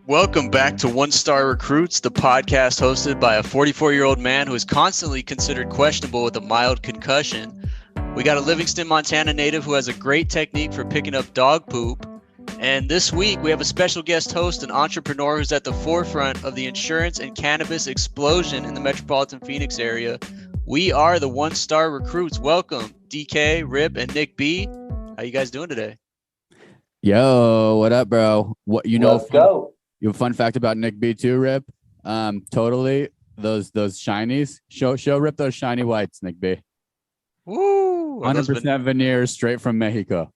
Welcome back to One Star Recruits, the podcast hosted by a 44-year-old man who is constantly considered questionable with a mild concussion. We got a Livingston, Montana native who has a great technique for picking up dog poop. And this week, we have a special guest host, an entrepreneur who's at the forefront of the insurance and cannabis explosion in the metropolitan Phoenix area. We are the One Star Recruits. Welcome, DK, Rip, and Nick B. How you guys doing today? Yo, what up, bro? Let's go. You have a fun fact about Nick B too, Rip. Totally. Those shinies. Show Rip those shiny whites, Nick B. Woo! 100% veneers straight from Mexico.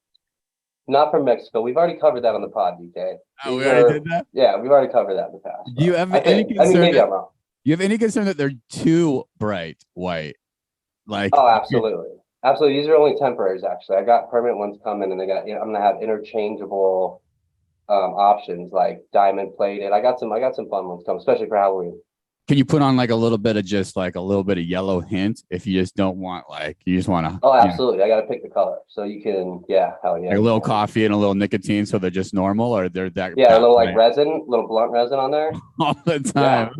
Not from Mexico. We've already covered that on the pod, DK. Oh, we already did that? Yeah, we've already covered that in the past. Do you have any concern? Maybe I'm wrong. You have any concern that they're too bright white? Absolutely. Absolutely. These are only temporaries, actually. I got permanent ones coming, and I'm gonna have interchangeable options like diamond plated. I got some fun ones coming, especially for Halloween. Can you put on like a little bit of yellow hint if you just don't want you just want to? Oh, absolutely. I got to pick the color so you can. Yeah, hell yeah. Like a little coffee and a little nicotine, so they're just normal, or they're that. Yeah, a little little blunt resin on there all the time.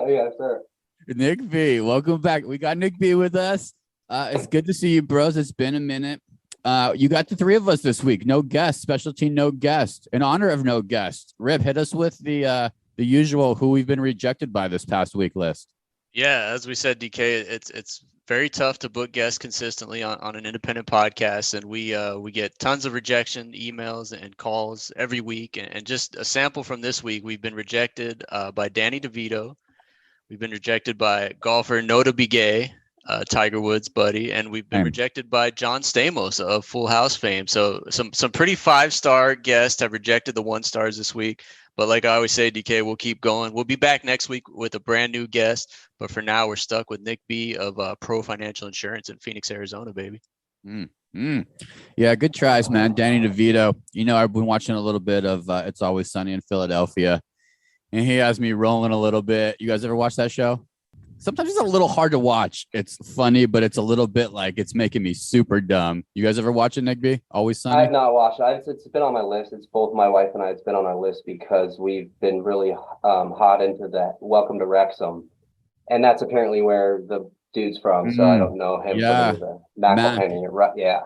Yeah, sure. Nick B, welcome back. We got Nick B with us. It's good to see you, bros. It's been a minute. You got the three of us this week. No guest, specialty, no guest. In honor of no guest, Rip, hit us with the usual who we've been rejected by this past week list. Yeah, as we said, DK, it's very tough to book guests consistently on an independent podcast, and we get tons of rejection emails and calls every week. And just a sample from this week, we've been rejected by Danny DeVito. We've been rejected by golfer Nota Bigay, Tiger Woods' buddy, and we've been rejected by John Stamos of Full House fame. So some pretty 5-star guests have rejected the 1-stars this week. But like I always say, DK, we'll keep going. We'll be back next week with a brand new guest. But for now, we're stuck with Nick B of Pro Financial Insurance in Phoenix, Arizona, baby. Yeah, good tries, man. Danny DeVito. You know, I've been watching a little bit of It's Always Sunny in Philadelphia, and he has me rolling a little bit. You guys ever watch that show? Sometimes it's a little hard to watch. It's funny, but it's a little bit like it's making me super dumb. You guys ever watch it, Nick B? Always Sunny? I have not watched it. It's been on my list. It's both my wife and I. It's been on our list because we've been really hot into that Welcome to Wrexham. And that's apparently where the dude's from. So I don't know him. Yeah. Mac. Yeah.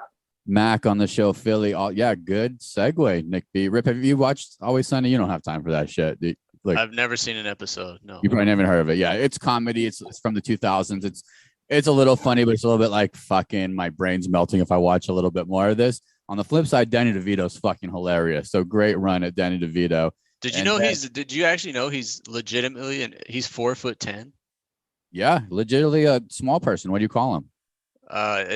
Mac on the show, Philly. Good segue, Nick B. Rip, have you watched Always Sunny? You don't have time for that shit. I've never seen an episode. No, you probably never heard of it. Yeah, it's comedy. It's from the 2000s. It's a little funny, but it's a little bit like fucking my brain's melting if I watch a little bit more of this. On the flip side, Danny DeVito's fucking hilarious. So great run at Danny DeVito. Did you actually know he's legitimately and he's 4'10"? Yeah, legitimately a small person. What do you call him?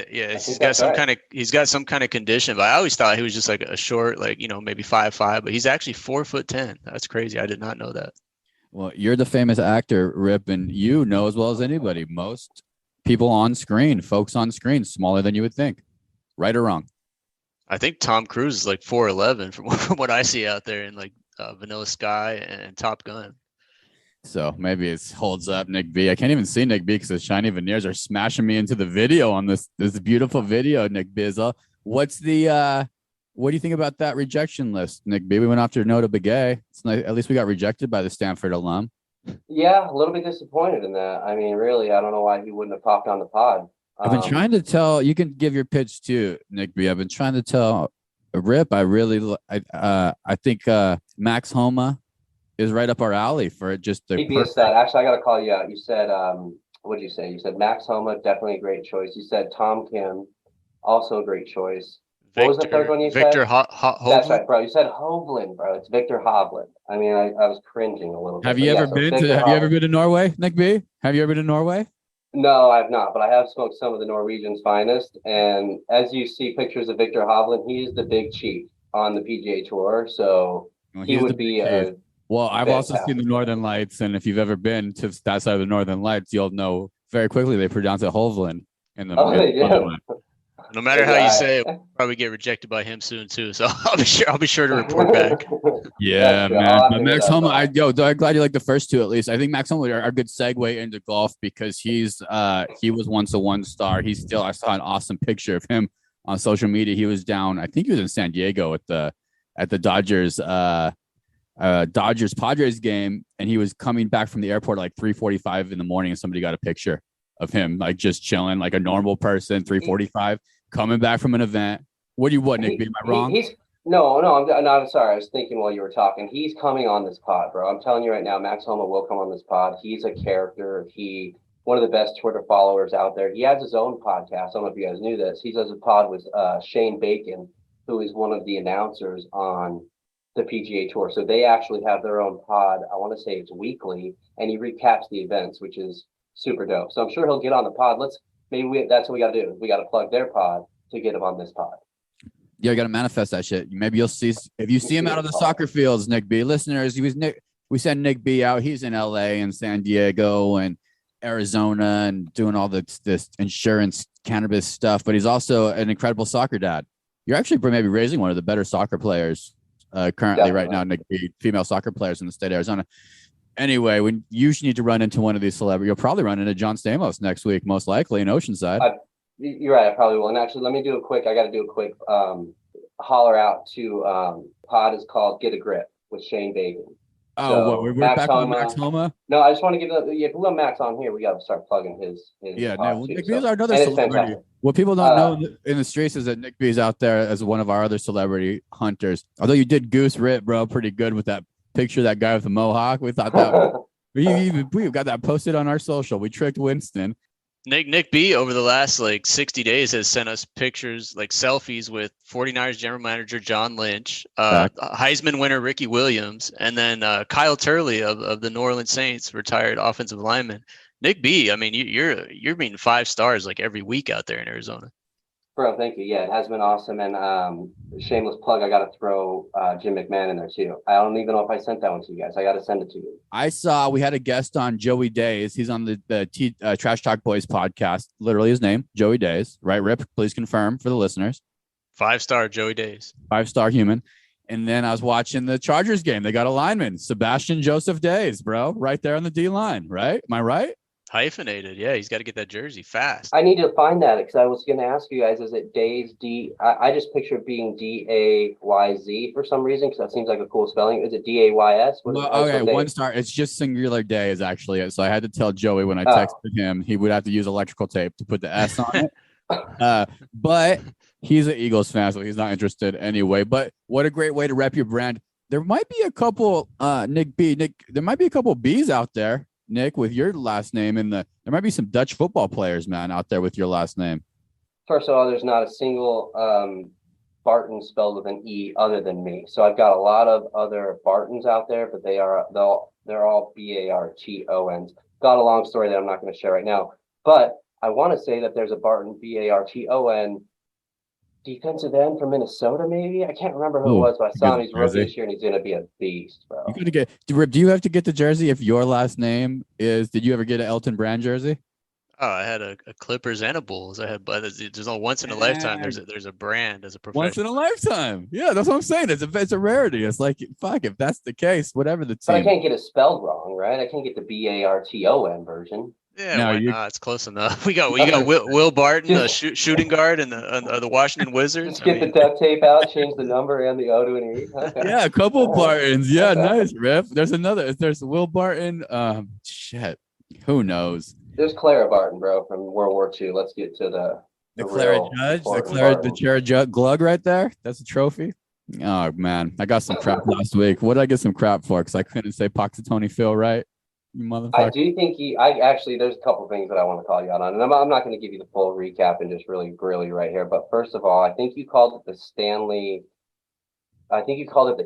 He's got some kind of condition, but I always thought he was just like a short, maybe 5'5", but he's actually 4'10". That's crazy. I did not know that. Well, you're the famous actor, Rip, and you know as well as anybody, most people on screen, folks on screen, smaller than you would think. Right or wrong? I think Tom Cruise is like 4'11" from what I see out there in Vanilla Sky and Top Gun. So maybe it holds up, Nick B. I can't even see Nick B because the shiny veneers are smashing me into the video on this beautiful video, Nick Bizzle. What do you think about that rejection list, Nick B? We went after Nota Bigay. It's nice, at least we got rejected by the Stanford alum. Yeah, a little bit disappointed in that. I mean, really, I don't know why he wouldn't have popped on the pod. I've been trying to tell, you can give your pitch too, Nick B. I've been trying to tell Rip, I think Max Homa is right up our alley for it. Just he'd be a stat. Actually, I got to call you out. You said, what did you say? You said Max Homa, definitely a great choice. You said Tom Kim, also a great choice. What was the third one you said? Victor Hovland. That's right, bro. You said Hovland, bro. It's Victor Hovland. I mean, I was cringing a little bit. Have you ever been to Norway, Nick B? Have you ever been to Norway? No, I have not, but I have smoked some of the Norwegians' finest. And as you see pictures of Victor Hovland, he is the big chief on the PGA Tour. So he would be a. Well, I've also seen the Northern Lights, and if you've ever been to that side of the Northern Lights, you'll know very quickly they pronounce it Hovland. No matter how you say it, we'll probably get rejected by him soon too. So I'll be sure to report back. Yeah, man. But Max Homa, I'm glad you like the first two at least. I think Max Homa are a good segue into golf because he was once a 1-star. I saw an awesome picture of him on social media. He was down, I think he was in San Diego at the Dodgers Dodgers Padres game, and he was coming back from the airport at like 3:45 in the morning, and somebody got a picture of him like just chilling like a normal person, 3:45, coming back from an event. What, Nick? Am I wrong? I'm sorry. I was thinking while you were talking. He's coming on this pod, bro. I'm telling you right now, Max Homa will come on this pod. He's a character. One of the best Twitter followers out there. He has his own podcast. I don't know if you guys knew this. He does a pod with Shane Bacon, who is one of the announcers on the PGA Tour. So they actually have their own pod. I want to say it's weekly, and he recaps the events, which is super dope. So I'm sure he'll get on the pod. That's what we got to do. We got to plug their pod to get him on this pod. Yeah, you got to manifest that shit. Maybe you'll see if you see him out on the soccer fields, Nick B. Listeners, we sent Nick B out. He's in LA and San Diego and Arizona and doing all this insurance cannabis stuff, but he's also an incredible soccer dad. You're actually maybe raising one of the better soccer players currently right now, Nick B, female soccer players in the state of Arizona. Anyway, when you need to run into one of these celebrities, you'll probably run into John Stamos next week, most likely in Oceanside. You're right. I probably will. And actually, let me do I got to do a quick holler out to pod is called Get a Grip with Shane Bacon. Oh, so, we're back on Max Homa? No, I just want to give if we let Max on here, we got to start plugging his Nick B is our another celebrity. What people don't know in the streets is that Nick B is out there as one of our other celebrity hunters. Although you did goose rip, bro, pretty good with that picture, that guy with the mohawk. We thought that we got that posted on our social. We tricked Winston. Nick B over the last 60 days has sent us pictures, selfies with 49ers general manager John Lynch, Heisman winner Ricky Williams, and then Kyle Turley of the New Orleans Saints, retired offensive lineman. Nick B, I mean, you're being 5 stars every week out there in Arizona. Bro, thank you. Yeah, it has been awesome. And shameless plug, I got to throw Jim McMahon in there too. I don't even know if I sent that one to you guys. I got to send it to you. I saw we had a guest on, Joey Days. He's on the Trash Talk Boys podcast. Literally his name, Joey Days. Right, Rip? Please confirm for the listeners. 5-star Joey Days. 5-star human. And then I was watching the Chargers game. They got a lineman, Sebastian Joseph Days, bro. Right there on the D line, right? Am I right? Hyphenated, yeah. He's got to get that jersey fast. I need to find that because I was going to ask you guys, is it Days I just picture it being DAYZ for some reason because that seems like a cool spelling. Is it DAYS? Okay, 1 star. It's just singular day is actually it. So I had to tell Joey when I texted him he would have to use electrical tape to put the S on it. But he's an Eagles fan, so he's not interested anyway. But what a great way to rep your brand. There might be a couple, Nick, there might be a couple B's out there, Nick, with your last name there might be some Dutch football players, man, out there with your last name. First of all, there's not a single Barton spelled with an E other than me. So I've got a lot of other Bartons out there, but they're all Bartons. Got a long story that I'm not going to share right now, but I want to say that there's a Barton Barton defensive end from Minnesota, maybe. I can't remember who it was, but I saw him. He's rookie this year, and he's going to be a beast, bro. Do you have to get the jersey if your last name is? Did you ever get an Elton Brand jersey? Oh, I had a Clippers and a Bulls. But there's only once in a lifetime. There's a brand as a professional. Once in a lifetime. Yeah, that's what I'm saying. It's a rarity. It's like, fuck, if that's the case, whatever the team. But I can't get it spelled wrong, right? I can't get the Barton version. Yeah, no, it's close enough. We got Will Barton, the shooting guard, and the Washington Wizards. Just get the duct tape out, change the number and the O to an E. Okay. Yeah, a couple Bartons. Yeah, nice, Rip. There's Will Barton. Shit, who knows? There's Clara Barton, bro, from World War II. Let's get to the Clara Judge, the Clara Judge glug right there. That's a trophy. Oh man, I got some crap last week. What did I get some crap for? Because I couldn't say Poxitoni Phil right. I do think there's a couple things that I want to call you out on, and I'm not going to give you the full recap and just really grill you right here. But first of all, I think you called it the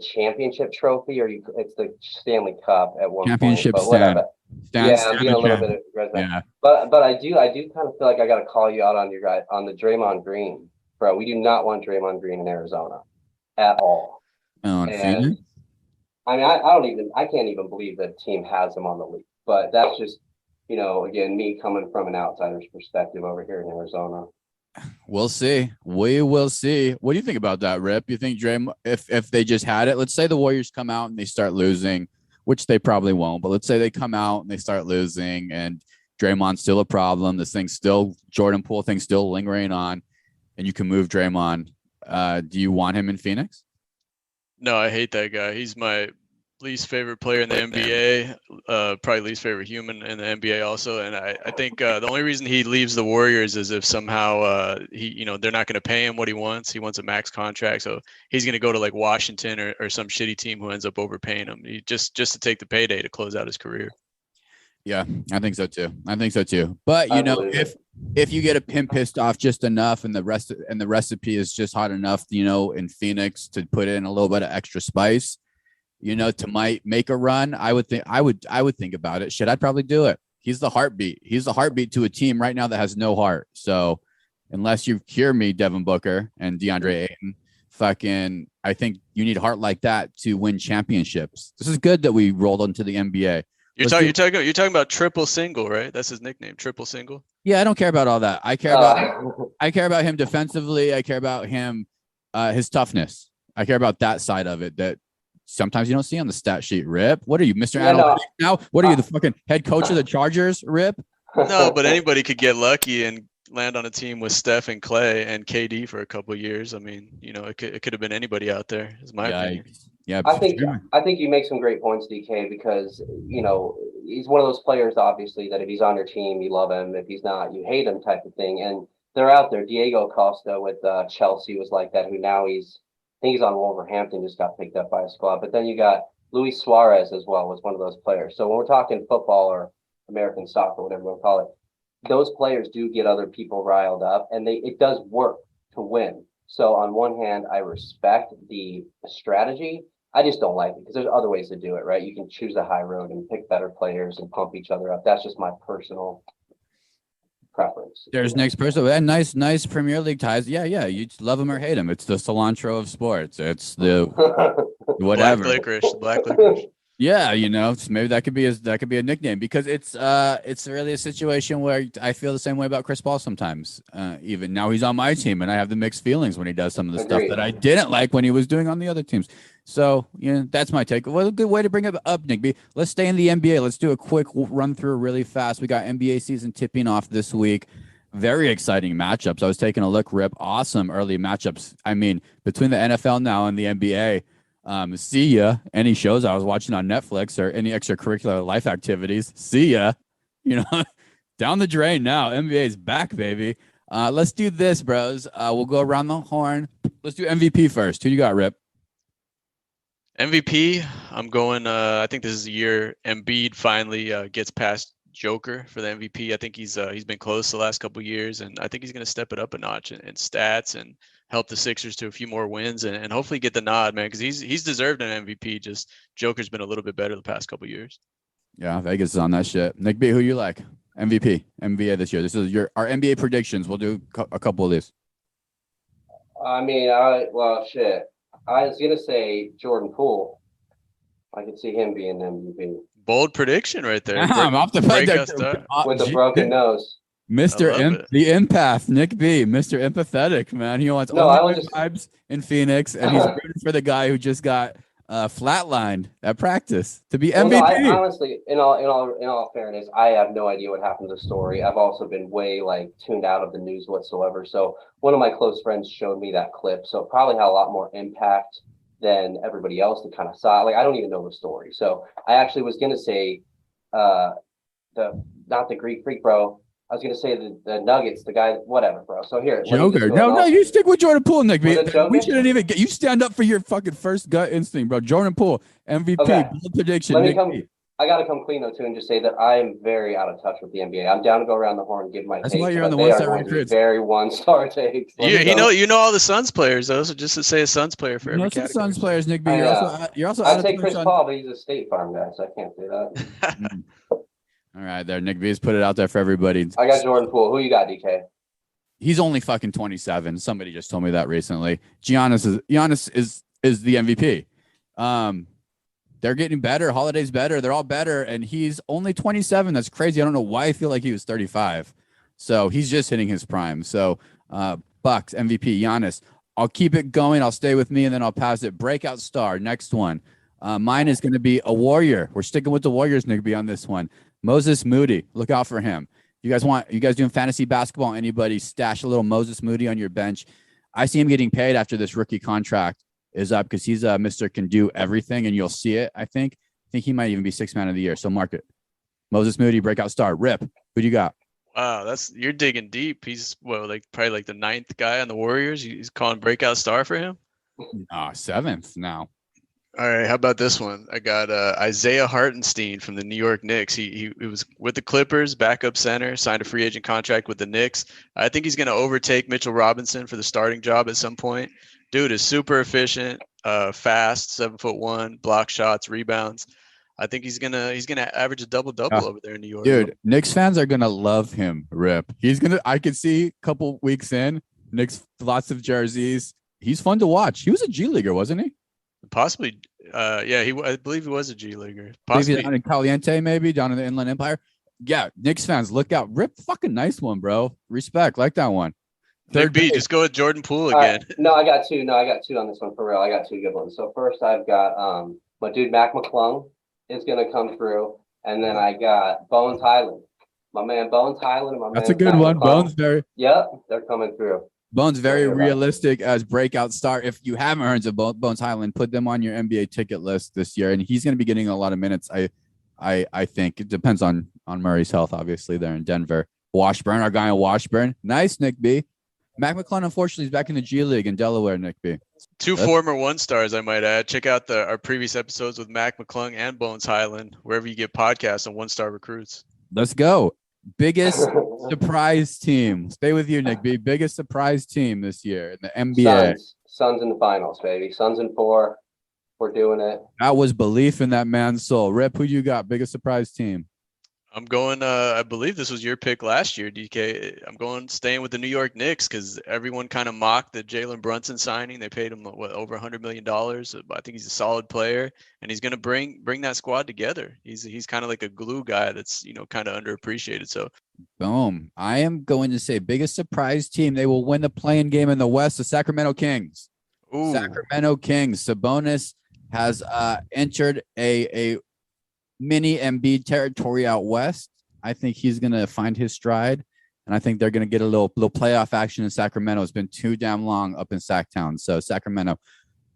championship trophy, or it's the Stanley Cup at one championship point. Championship stand. Yeah, I'm being a little bit aggressive. Yeah. But I do kind of feel like I got to call you out on the Draymond Green, bro. We do not want Draymond Green in Arizona at all. Oh, and, I mean, I can't even believe that team has him on the league, but that's just, again, me coming from an outsider's perspective over here in Arizona. We'll see. We will see. What do you think about that, Rip? You think if they just had it, let's say the Warriors come out and they start losing, which they probably won't, but let's say they come out and they start losing and Draymond's still a problem. This thing's still, Jordan Poole thing's still lingering on, and you can move Draymond. Do you want him in Phoenix? No, I hate that guy. He's my least favorite player in the NBA, probably least favorite human in the NBA also. And I think the only reason he leaves the Warriors is if somehow they're not going to pay him what he wants. He wants a max contract, so he's going to go to like Washington or some shitty team who ends up overpaying him. Just to take the payday to close out his career. Yeah, I think so too. But if you get a pin pissed off just enough, and the recipe is just hot enough, in Phoenix to put in a little bit of extra spice, to might make a run, I would think about it. Shit, I'd probably do it. He's the heartbeat. He's the heartbeat to a team right now that has no heart. So unless you hear me, Devin Booker and DeAndre Ayton, I think you need heart like that to win championships. This is good that we rolled into the NBA. You're talking about triple single, right? That's his nickname, triple single. Yeah, I don't care about all that. I care about him defensively. I care about him, his toughness. I care about that side of it that sometimes you don't see on the stat sheet. Rip, what are you, Mr. Analytics now? What are you, the fucking head coach of the Chargers? Rip. No, but anybody could get lucky and land on a team with Steph and Clay and KD for a couple of years. I mean, it could have been anybody out there. Is my opinion. Yeah, I think you make some great points, DK, because he's one of those players, obviously, that if he's on your team, you love him. If he's not, you hate him, type of thing. And they're out there. Diego Costa with Chelsea was like that. Who now I think he's on Wolverhampton, just got picked up by a squad. But then you got Luis Suarez as well, was one of those players. So when we're talking football or American soccer, whatever you want to call it, those players do get other people riled up, and it does work to win. So on one hand, I respect the strategy. I just don't like it because there's other ways to do it, right? You can choose the high road and pick better players and pump each other up. That's just my personal preference. There's Nick's personal and nice Premier League ties. Yeah. You love him or hate him. It's the cilantro of sports. It's the whatever. Black licorice. Yeah, maybe that could be a nickname, because it's really a situation where I feel the same way about Chris Paul sometimes. Even now he's on my team, and I have the mixed feelings when he does some of the stuff that I didn't like when he was doing on the other teams. So that's my take. Well, a good way to bring it up, Nick B. Let's stay in the NBA. Let's do a quick run through really fast. We got NBA season tipping off this week. Very exciting matchups. I was taking a look, Rip. Awesome early matchups. I mean, between the NFL now and the NBA. See ya. Any shows I was watching on Netflix or any extracurricular life activities, see ya. Down the drain now. NBA is back, baby. Let's do this, bros. We'll go around the horn. Let's do MVP first. Who you got, Rip? MVP, I'm going, I think this is the year Embiid finally gets past Joker for the MVP. I think he's been close the last couple of years, and I think he's going to step it up a notch in stats and help the Sixers to a few more wins and hopefully get the nod, man, because he's deserved an MVP. Just Joker's been a little bit better the past couple of years. Yeah, Vegas is on that shit. Nick B, who you like? MVP, NBA this year. This is our NBA predictions. We'll do a couple of these. I mean, shit. I was gonna say Jordan Poole. I could see him being MVP. Bold prediction right there. I'm off the with a broken nose. Mr. The empath, Nick B, Mr. Empathetic, man. He wants all the vibes in Phoenix, and he's rooting for the guy who just got flatlined at practice to be MVP. I honestly, in all fairness, I have no idea what happened to the story. I've also been way tuned out of the news whatsoever. So one of my close friends showed me that clip. So it probably had a lot more impact than everybody else that kind of saw it. I don't even know the story. So I actually was gonna say not the Greek Freak, bro. I was going to say the Nuggets, the guy, whatever, bro. So here. Joker. No, you stick with Jordan Poole, Nick. We shouldn't even you stand up for your fucking first gut instinct, bro. Jordan Poole, MVP, bold prediction. I got to come clean, though, too, and just say that I am very out of touch with the NBA. I'm down to go around the horn and give my That's takes. Why you're on the one-star recruits. Very one-star takes. You know all the Suns players, though, so just to say a Suns player for every category. Suns players, Nick B. You're also I'd say Chris Paul, but he's a State Farm guy, so I can't say that. All right, there, Nick B's put it out there for everybody. I got Jordan Poole. Who you got, DK? He's only fucking 27. Somebody just told me that recently. Giannis is the MVP. They're getting better. Holiday's better. They're all better, and he's only 27. That's crazy. I don't know why I feel like he was 35. So he's just hitting his prime. So Bucks MVP Giannis. I'll keep it going. I'll stay with me, and then I'll pass it. Breakout star. Next one. Mine is going to be a Warrior. We're sticking with the Warriors, Nick B, on this one. Moses Moody, look out for him. You guys doing fantasy basketball? Anybody stash a little Moses Moody on your bench? I see him getting paid after this rookie contract. is up because he's Mr. Can Do Everything, and you'll see it. I think he might even be sixth man of the year. So mark it. Moses Moody, breakout star. Rip. Who do you got? Wow, you're digging deep. He's probably like the 9th guy on the Warriors. He's calling breakout star for him. 7th now. All right, how about this one? I got Isaiah Hartenstein from the New York Knicks. He was with the Clippers, backup center, signed a free agent contract with the Knicks. I think he's going to overtake Mitchell Robinson for the starting job at some point. Dude is super efficient, fast, 7'1", block shots, rebounds. I think he's gonna average a double-double over there in New York. Dude, Knicks fans are gonna love him. Rip. I could see a couple weeks in, Knicks, lots of jerseys. He's fun to watch. He was a G Leaguer, wasn't he? Possibly. Yeah, I believe he was a G Leaguer. Possibly down in Caliente, maybe down in the Inland Empire. Yeah, Knicks fans, look out. Rip, fucking nice one, bro. Respect, like that one. Nick B, just go with Jordan Poole again. No, I got two on this one for real. I got two good ones. So first, I've got my dude Mac McClung is gonna come through, and then I got Bones Highland, my man Bones Highland, and my That's man a good Mac one. McClung. Yep, they're coming through. Bones very realistic as breakout star. If you haven't heard of Bones Highland, put them on your NBA ticket list this year, and he's going to be getting a lot of minutes. I think it depends on Murray's health, obviously. There in Denver, Washburn, our guy in Washburn, nice. Nick B. Mac McClung, unfortunately, is back in the G League in Delaware. Nick B. Two former one-stars, I might add. Check out our previous episodes with Mac McClung and Bones Highland, wherever you get podcasts on one-star recruits. Let's go. Biggest surprise team. Stay with you, Nick B. Biggest surprise team this year in the NBA. Suns in the finals, baby. Suns in 4. We're doing it. That was belief in that man's soul. Rip, who you got? Biggest surprise team. I'm going, I believe this was your pick last year, DK. I'm staying with the New York Knicks because everyone kind of mocked the Jalen Brunson signing. They paid him, over $100 million. I think he's a solid player, and he's going to bring that squad together. He's kind of like a glue guy that's, kind of underappreciated. So, boom. I am going to say biggest surprise team. They will win the play-in game in the West, the Sacramento Kings. Ooh. Sacramento Kings. Sabonis has entered a mini Embiid territory out west. I think he's going to find his stride, and I think they're going to get a little playoff action in Sacramento. It's been too damn long up in Sacktown. So Sacramento.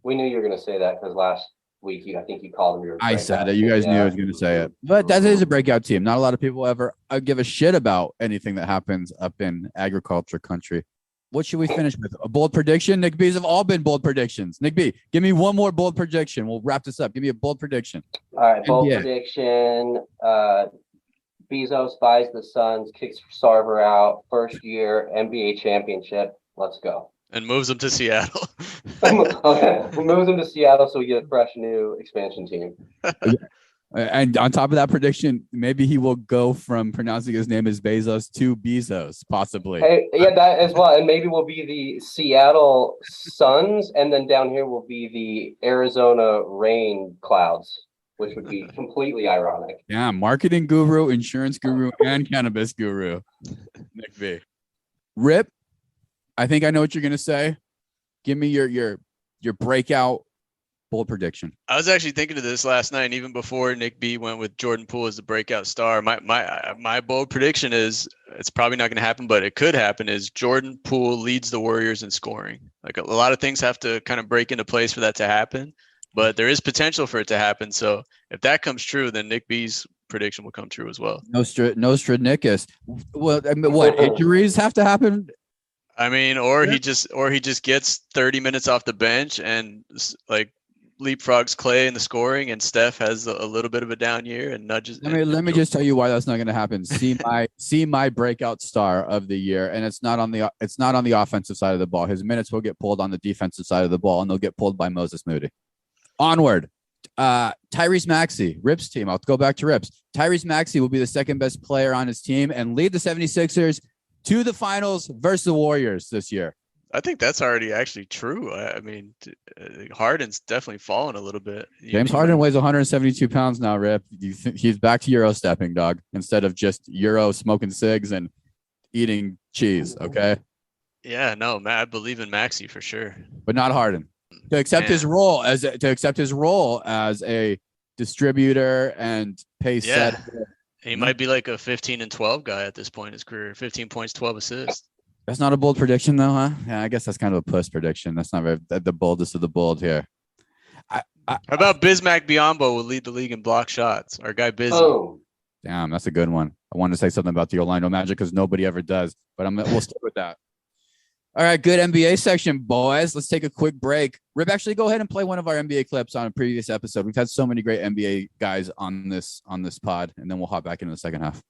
We knew you were going to say that because last week I think you called him. I said it. You guys knew I was going to say it. But that is a breakout team. Not a lot of people ever give a shit about anything that happens up in agriculture country. What should we finish with? A bold prediction? Nick B's have all been bold predictions. Nick B, give me one more bold prediction. We'll wrap this up. Give me a bold prediction. All right, bold prediction. Bezos buys the Suns, kicks Sarver out, first year NBA championship. Let's go. And moves them to Seattle. Okay, moves them to Seattle so we get a fresh new expansion team. And on top of that prediction, maybe he will go from pronouncing his name as Bezos to Bezos, possibly. Hey, yeah, that as well. And maybe we'll be the Seattle Suns, and then down here will be the Arizona Rain Clouds, which would be completely ironic. Yeah, marketing guru, insurance guru, and cannabis guru. Nick V. Rip, I think I know what you're gonna say. Give me your breakout bold prediction. I was actually thinking of this last night, even before Nick B went with Jordan Poole as the breakout star. My bold prediction is, it's probably not going to happen, but it could happen, is Jordan Poole leads the Warriors in scoring. Like, a lot of things have to kind of break into place for that to happen, but there is potential for it to happen. So if that comes true, then Nick B's prediction will come true as well. Nostradamus. Well, I mean, what injuries have to happen? I mean, or he just gets 30 minutes off the bench and like leapfrogs Clay in the scoring, and Steph has a little bit of a down year and nudges. Let me just tell you why that's not going to happen. See my breakout star of the year, and it's not on the offensive side of the ball. His minutes will get pulled on the defensive side of the ball, and they'll get pulled by Moses Moody. Onward. Tyrese Maxey, Rip's team. I'll go back to Rip's. Tyrese Maxey will be the second best player on his team and lead the 76ers to the finals versus the Warriors this year. I think that's already actually true. I mean, Harden's definitely fallen a little bit. James Harden weighs 172 pounds now, Rip. He's back to Euro stepping, dog, instead of just Euro smoking cigs and eating cheese, okay? Yeah, no, I believe in Maxey for sure. But not Harden. To accept his role as a distributor and pace setter. He might be like a 15 and 12 guy at this point in his career. 15 points, 12 assists. That's not a bold prediction, though, huh? Yeah, I guess that's kind of a puss prediction. That's not very, the boldest of the bold here. How about Bismack Biyombo will lead the league in block shots? Our guy Busy. Oh, Damn, that's a good one. I wanted to say something about the Orlando Magic because nobody ever does, but we'll stick with that. All right, good NBA section, boys. Let's take a quick break. Rip, actually, go ahead and play one of our NBA clips on a previous episode. We've had so many great NBA guys on this pod, and then we'll hop back into the second half.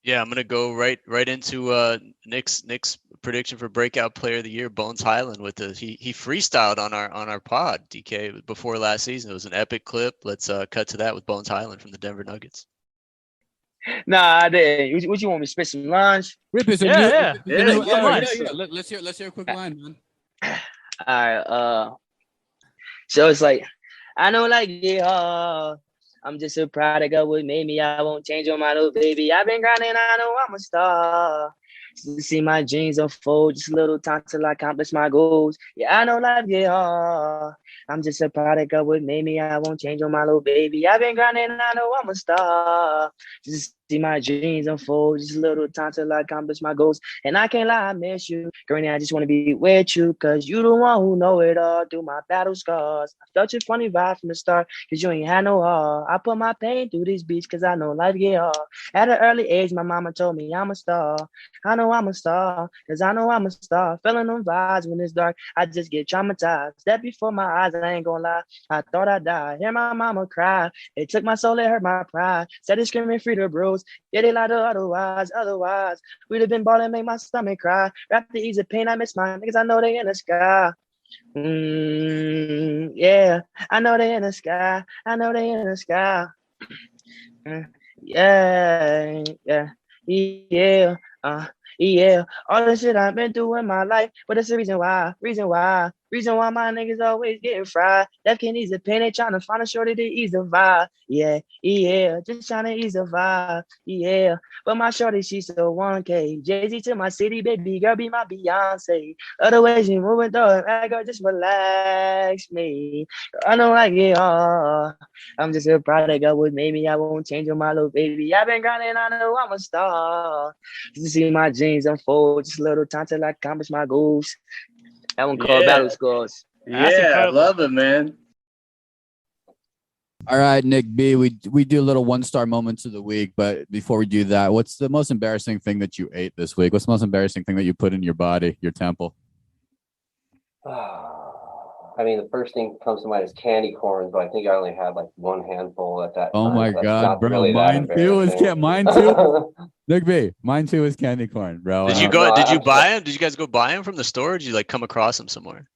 Yeah, I'm gonna go right into Nick's prediction for breakout player of the year, Bones Highland. With he freestyled on our pod, DK, before last season. It was an epic clip. Let's cut to that with Bones Highland from the Denver Nuggets. Nah, I didn't. What you want me to spit some lines? Rip is Yeah. Let's hear a quick line, man. All right. So it's like, I know, like, yeah. I'm just a product of what made me. I won't change on my little baby. I've been grinding. I know I'm a star. To see my dreams unfold, just a little time till I accomplish my goals. Yeah, I know life get hard. I'm just a product of what made me. I won't change on my little baby. I've been grinding. I know I'm a star. Just see my dreams unfold, just a little time till I accomplish my goals. And I can't lie, I miss you. Granny, I just want to be with you, cause you the one who know it all through my battle scars. I felt your funny vibe from the start, cause you ain't had no heart. I put my pain through these beats, cause I know life get hard. At an early age, my mama told me I'm a star. I know I'm a star, cause I know I'm a star. Feeling them vibes when it's dark, I just get traumatized. Step before my eyes, I ain't gonna lie, I thought I'd die. Hear my mama cry, it took my soul, it hurt my pride. Said it's screaming free the bros. Yeah, they lied to otherwise. We'd have been balling, make my stomach cry. Rap the ease of pain, I miss my niggas, I know they in the sky. Yeah, I know they in the sky. I know they in the sky. Yeah. All the shit I've been through in my life, but it's the reason why my niggas always getting fried. Left can ease the pain, they trying to find a shorty to ease the vibe. Yeah, just trying to ease the vibe. Yeah, but my shorty, she's so 1K. Jay-Z to my city, baby girl, be my Beyonce. Other ways you moving through it, man, girl, just relax me. I know I get hard. I'm just a product of what made me. I won't change on my little baby. I've been grinding, I know I'm a star. To see my dreams unfold, just a little time till I accomplish my goals. That one called Battle Scores. That's incredible. I love it, man. All right, Nick B, we do little 1-star moments of the week, but before we do that, what's the most embarrassing thing that you ate this week? What's the most embarrassing thing that you put in your body, your temple? I mean, the first thing that comes to mind is candy corns, but I think I only had like one handful at that Oh time. my So that's God, not bro. really Mine that too is embarrassing. mine too. Nick B, mine too is candy corn, bro. Did you No, Did you I'm buy them? Did you guys go buy them from the store? Or did you like come across them somewhere?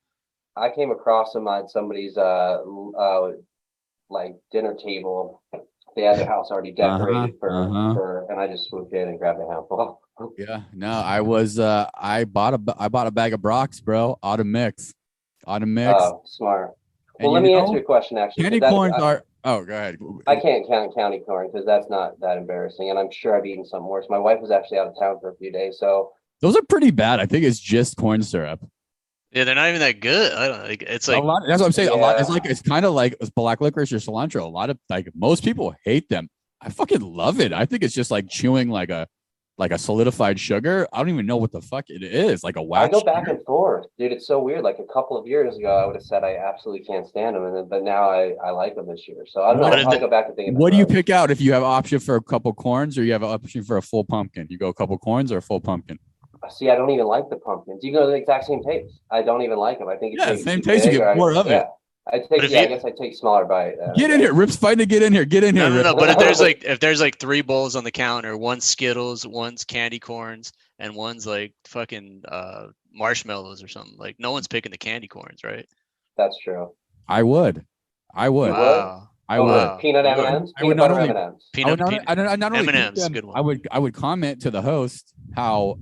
I came across them at somebody's like dinner table. They had their house already decorated and I just swooped in and grabbed a handful. Yeah, no, I was I bought a bag of Brock's, bro. Autumn mix. Oh, smart. And Well, let me answer your question actually. Candy corns are. Oh, go ahead. I can't count candy corn because that's not that embarrassing, and I'm sure I've eaten something worse. My wife was actually out of town for a few days, so those are pretty bad. I think it's just corn syrup. Yeah, they're not even that good. I don't like. It's like a lot. That's what I'm saying. Yeah. A lot. It's kind of like black licorice or cilantro. A lot of most people hate them. I fucking love it. I think it's just like chewing like a solidified sugar. I don't even know what the fuck it is. Like a wax. I go back and forth, dude. It's so weird. Like a couple of years ago, I would have said I absolutely can't stand them, but now I like them this year. So I don't know. I'll probably go back and think. What do you pick out if you have an option for a couple corns or you have an option for a full pumpkin? You go a couple corns or a full pumpkin? See, I don't even like the pumpkins. You go the exact same taste. I don't even like them. I think it's same taste. You get more of it. I guess I take smaller bite. Get in here, Rip's fighting to get in here. Get in here. No. But if there's like 3 bowls on the counter, one's Skittles, one's candy corns, and one's like fucking marshmallows or something. Like no one's picking the candy corns, right? That's true. I would. Wow. I would. Peanut M&Ms. I would not only M&Ms. Good one. I would comment to the host how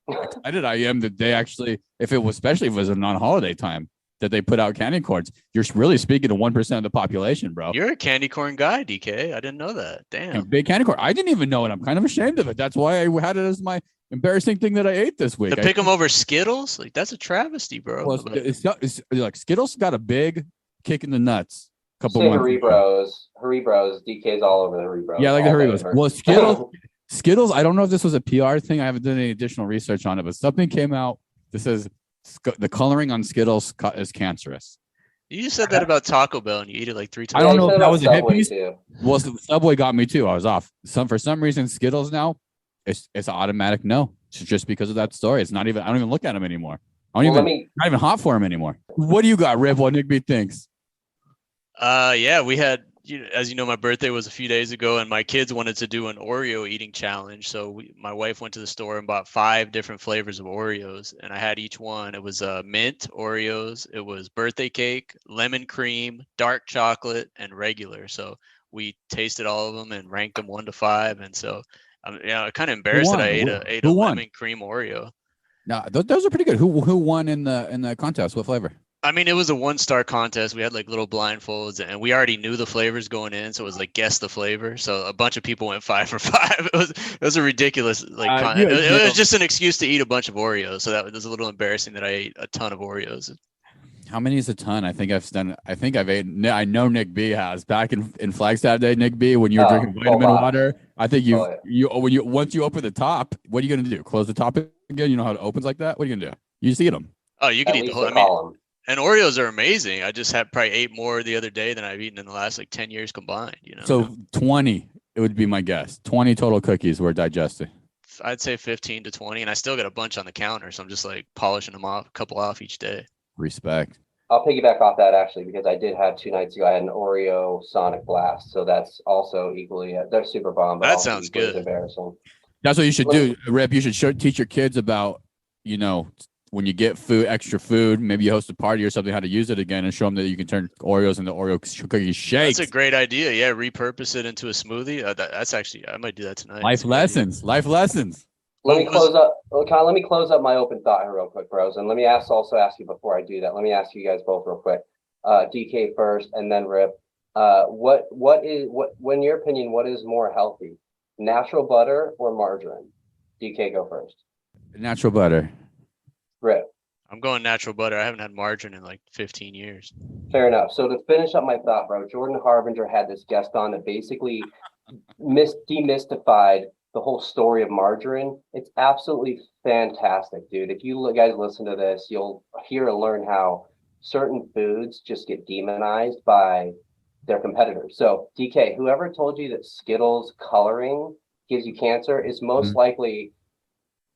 excited I am that they actually, especially if it was a non-holiday time, that they put out candy corns. You're really speaking to 1% of the population, bro. You're a candy corn guy, DK. I didn't know that. Damn. Big candy corn. I didn't even know it. I'm kind of ashamed of it. That's why I had it as my embarrassing thing that I ate this week. To pick them over Skittles? Like that's a travesty, bro. Well, it's like Skittles got a big kick in the nuts. Say Haribros, DK's all over the Haribros. Yeah, like the Haribros. Well, Skittles, I don't know if this was a PR thing. I haven't done any additional research on it, but something came out that says the coloring on Skittles is cancerous. You just said that about Taco Bell, and you eat it like 3 times. I don't know if that was a hit Subway piece. too. Well, Subway got me too. I was off. For some reason, Skittles now, it's automatic no. It's just because of that story. It's not even. I don't even look at them anymore. Not even hot for them anymore. What do you got, Rip? What Nick B thinks? Yeah, we had. As you know, my birthday was a few days ago, and my kids wanted to do an Oreo eating challenge. So my wife went to the store and bought 5 different flavors of Oreos, and I had each one. It was mint Oreos, it was birthday cake, lemon cream, dark chocolate, and regular. So we tasted all of them and ranked them 1 to 5. And so I'm kind of embarrassed that I ate a lemon cream Oreo. No, those are pretty good. Who won in the contest? What flavor? I mean, it was a 1-star contest. We had like little blindfolds, and we already knew the flavors going in, so it was like guess the flavor. So a bunch of people went 5 for 5. It was a ridiculous it was just an excuse to eat a bunch of Oreos. So that was a little embarrassing that I ate a ton of Oreos. How many is a ton? I know Nick B has back in Flagstaff Day. Nick B, when you were drinking vitamin water, I think once you open the top, what are you gonna do? Close the top again? You know how it opens like that? What are you gonna do? You just eat them. Oh, you can eat the whole. And Oreos are amazing. I just had probably 8 more the other day than I've eaten in the last like 10 years combined. So 20, it would be my guess. 20 total cookies were digested. I'd say 15 to 20, and I still got a bunch on the counter, so I'm just like polishing them off, a couple off each day. Respect. I'll piggyback off that actually, because I did have 2 nights ago. I had an Oreo Sonic Blast, so that's also equally. They're super bomb. But that sounds good. Embarrassing. That's what you should do, Rip. You should teach your kids about when you get extra food, maybe you host a party or something, how to use it again, and show them that you can turn Oreos into Oreo cookie shakes. That's a great idea. Yeah, repurpose it into a smoothie. That's actually, I might do that tonight. Life lessons. Let me close up my open thought here real quick, bros, and let me also ask you before I do that. Let me ask you guys both real quick. DK first, and then Rip. In your opinion, what is more healthy, natural butter or margarine? DK, go first. Natural butter. Rip. I'm going natural butter. I haven't had margarine in like 15 years. Fair enough. So to finish up my thought, bro, Jordan Harbinger had this guest on that basically demystified the whole story of margarine. It's absolutely fantastic, dude. If you guys listen to this, you'll hear and learn how certain foods just get demonized by their competitors. So DK, whoever told you that Skittles coloring gives you cancer is most likely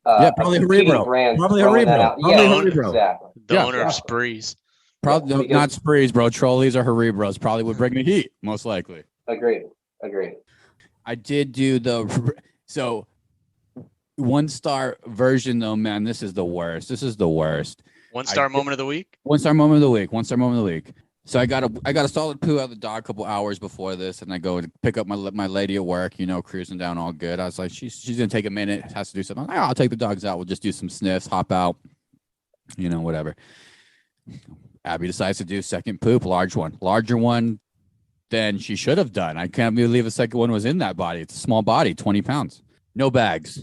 probably Haribo. Probably Haribo. Exactly. The owner of Sprees. Probably not Sprees, bro. Trolleys or Haribos probably would bring the heat, most likely. Agreed. I did do so 1-star version though, man. This is the worst. 1-star moment of the week. 1-star moment of the week. So I got a solid poo out of the dog a couple hours before this, and I go and pick up my lady at work, cruising down all good. I was like, she's gonna take a minute, has to do something. I'll take the dogs out. We'll just do some sniffs, hop out, whatever. Abby decides to do second poop, larger one than she should have done. I can't believe the second one was in that body. It's a small body, 20 pounds. No bags,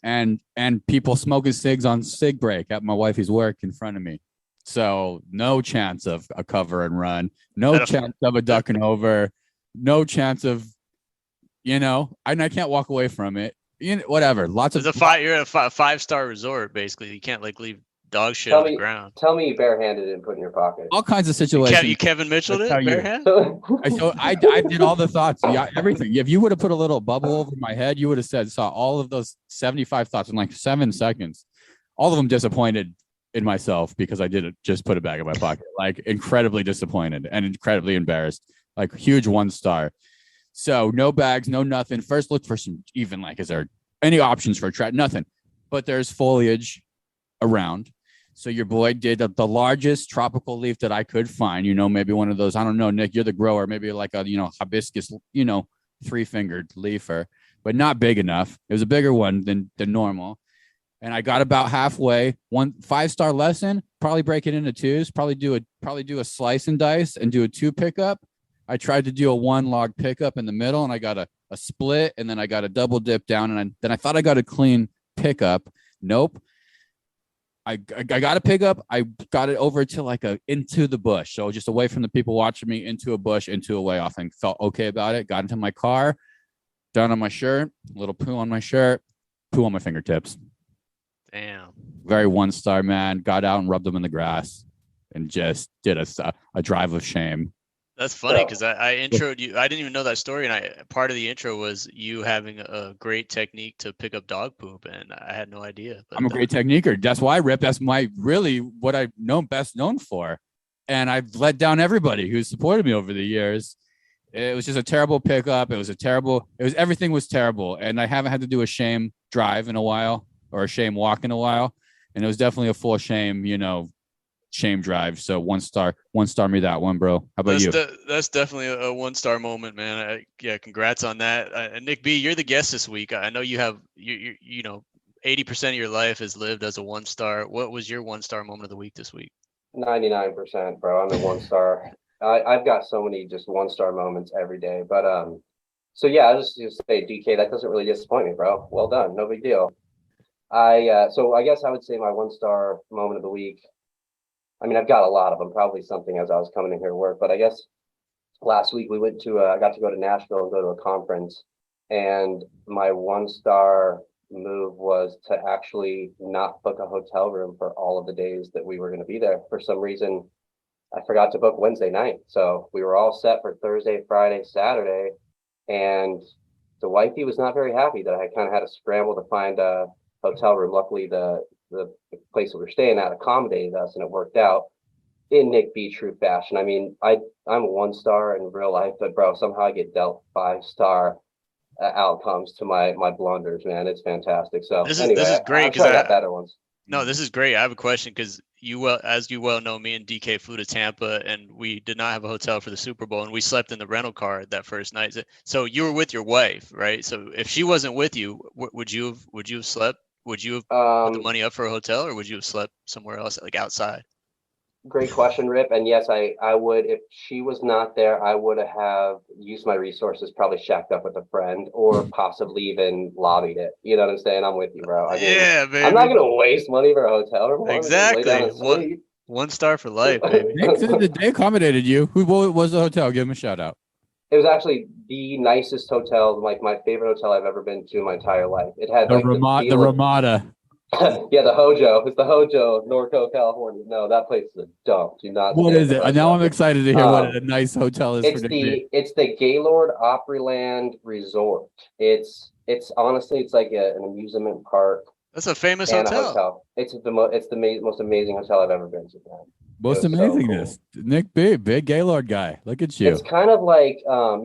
and people smoking cigs on cig break at my wifey's work in front of me. So no chance of a cover and run, no chance of a duck and over, no chance of, and I can't walk away from it. Whatever. You're at a 5-star resort, basically. You can't leave dog shit on the ground. Tell me you barehanded it and put in your pocket. All kinds of situations. You Kevin Mitchell did barehanded? So I did all the thoughts. Yeah, everything. If you would have put a little bubble over my head, you would have saw all of those 75 thoughts in like 7 seconds. All of them disappointed in myself because I didn't just put it back in my pocket. Like incredibly disappointed and incredibly embarrassed. Like huge 1-star. So no bags, no nothing. First look for some even is there any options for a trap? Nothing. But there's foliage around. So your boy did the largest tropical leaf that I could find, maybe one of those, I don't know, Nick, you're the grower, maybe like a, hibiscus, 3-fingered leafer, but not big enough. It was a bigger one than normal. And I got about halfway. 5-star lesson, probably break it into 2s, probably do a slice and dice and do a 2 pickup. I tried to do a 1 log pickup in the middle, and I got a split, and then I got a double dip down, and then I thought I got a clean pickup. Nope. I got a pickup. I got it over to into the bush. So just away from the people watching me, into a bush, into a way off, and felt okay about it. Got into my car. Down on my shirt, a little poo on my shirt, poo on my fingertips. Damn. Very 1-star, man. Got out and rubbed them in the grass and just did a drive of shame. That's funny because I introed you. I didn't even know that story, and part of the intro was you having a great technique to pick up dog poop, and I had no idea. But I'm a great techniquer. That's why, Rip. That's really what I've best known for, and I've let down everybody who's supported me over the years. It was just a terrible pickup. Everything was terrible, and I haven't had to do a shame drive in a while or a shame walk in a while, and it was definitely a full shame, shame drive. So 1-star me that one, bro. How about you? That's definitely a 1-star moment, man. Congrats on that. And Nick B, you're the guest this week. I know you have 80% of your life is lived as a 1-star. What was your 1-star moment of the week this week? 99%, bro. I'm a 1-star. I've got so many just 1-star moments every day. But so yeah, I'll just say, DK, that doesn't really disappoint me, bro. Well done, no big deal. So I guess I would say my 1-star moment of the week. I mean, I've got a lot of them, probably something as I was coming in here to work, but I guess last week we I got to go to Nashville and go to a conference, and my 1-star move was to actually not book a hotel room for all of the days that we were going to be there. For some reason, I forgot to book Wednesday night. So we were all set for Thursday, Friday, Saturday, and the wifey was not very happy that I kind of had to scramble to find a hotel room. Luckily, the place that we were staying at accommodated us, and it worked out in Nick B true fashion. I mean, I'm a 1-star in real life, but bro, somehow I get dealt 5-star outcomes to my blunders, man. It's fantastic. So this is great because I got better ones. No, this is great. I have a question because as you well know, me and DK flew to Tampa, and we did not have a hotel for the Super Bowl, and we slept in the rental car that first night. So you were with your wife, right? So if she wasn't with you, would you have slept? Would you have put the money up for a hotel, or would you have slept somewhere else, like outside? Great question, Rip. And yes, I would, if she was not there, I would have used my resources, probably shacked up with a friend, or possibly even lobbied it. You know what I'm saying? I'm with you, bro. I mean, yeah, baby. I'm not going to waste money for a hotel room. Exactly. 1-star for life, baby. They accommodated you. Who was the hotel? Give them a shout out. It was actually the nicest hotel, like my favorite hotel I've ever been to in my entire life. It had the Ramada. Yeah, the Hojo. It's the Hojo, Norco, California. No, that place is a dump. Do not. What is it? Now I'm excited to hear what a nice hotel is. It's the Gaylord Opryland Resort. It's honestly, it's like an amusement park. That's a famous hotel. It's the most amazing hotel I've ever been to. Man. Most amazingness. So cool. Nick B, big Gaylord guy. Look at you. It's kind of like, I'm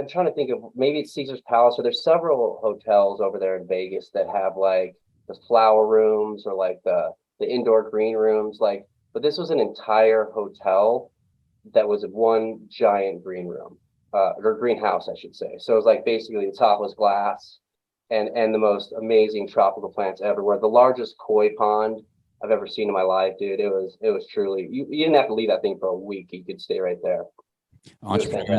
trying to think of, maybe it's Caesar's Palace, or there's several hotels over there in Vegas that have like the flower rooms or like the indoor green rooms, but this was an entire hotel that was one giant green room, or greenhouse, I should say. So it was like basically the top was glass and the most amazing tropical plants everywhere. The largest koi pond I've ever seen in my life, dude. It was truly, you didn't have to leave that thing for a week. You could stay right there. Entrepreneur